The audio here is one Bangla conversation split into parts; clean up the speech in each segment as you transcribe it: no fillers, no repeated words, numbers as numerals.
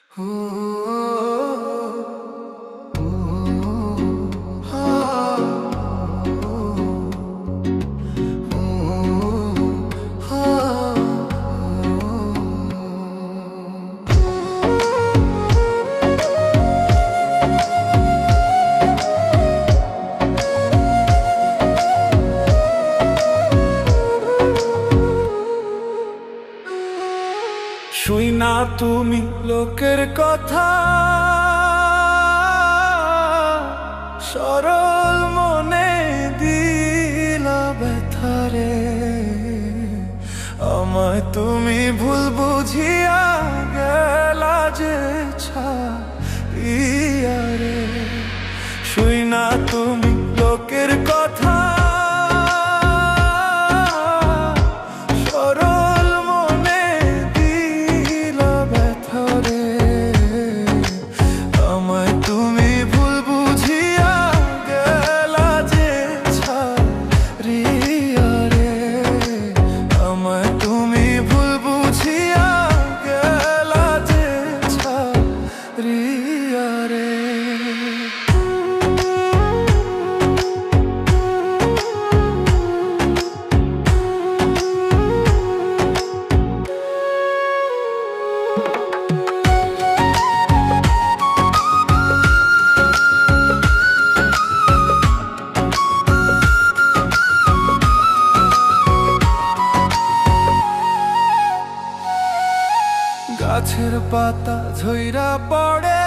শুই না তুমি লোকের কথা, সরল মনে দিলা ব্যথারে। আমায় তুমি ভুল বুঝিয়া গেলা যে ছাড়িয়া রে। শুই না তুমি লোকের কথা, গাছের পাতা ঝইরা পড়ে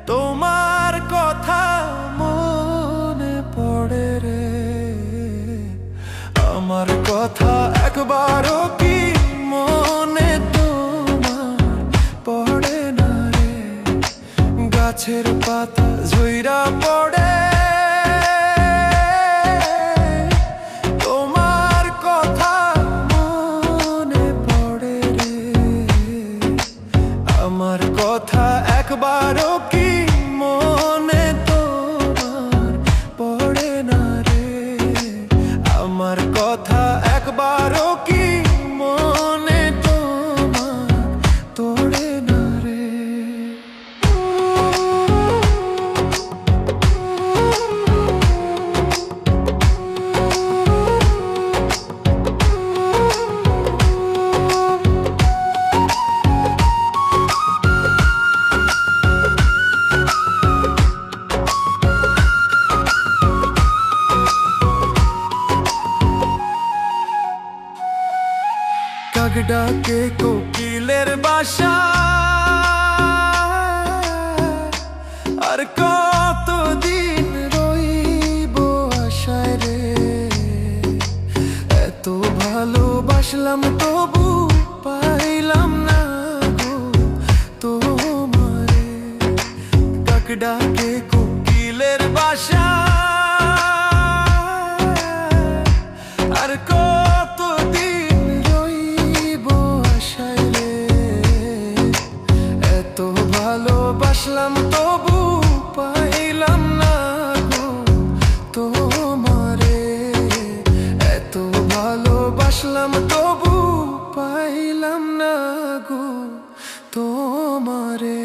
তোমার কথা মনে পড়ে রে। আমার কথা একবারও কি মনে তোমার পড়ে না রে। গাছের পাতা ঝইরা পড়ে একবারও কি মনে তোমার পড়ে না রে। আমার কথা একবারও কি মনে তোমার তোড়ে না রে। কাক ডাকে কোকিলের বাসা, আর কতদিন রইব আশায় রে। এত ভালোবাসলাম তবু পাইলাম না গো তোমারে। কাক ডাকে কোকিলের বাসা, আর কতদিন রইব আশায় রে। এত ভালোবাসলাম তবু পাইলাম না গো তোমারে। এত ভালোবাসলাম তবু পাইলাম না গো তোমারে।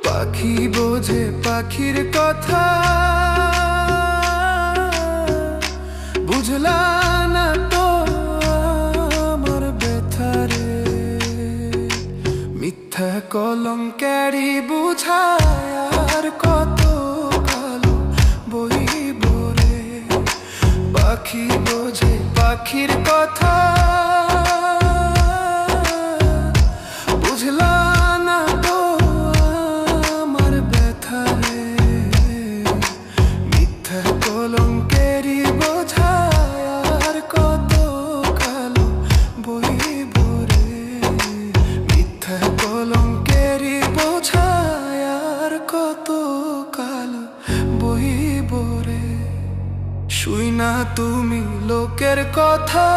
পাখি বোঝে পাখির কথা, বুঝলা না তো আমার ব্যথারে। মিথ্যা কলঙ্কেরই বুঝায় আর কত কালো বইব রে। পাখি বোঝে পাখির কথা, বুঝলা না তো আমার ব্যথারে। মিথ্যা কলঙ্কেরই বোঝায় আর কত কালো বইব রে। মিথ্যা কলঙ্কেরই বোঝায় আর কত শুই না তুমি লোকের কথা।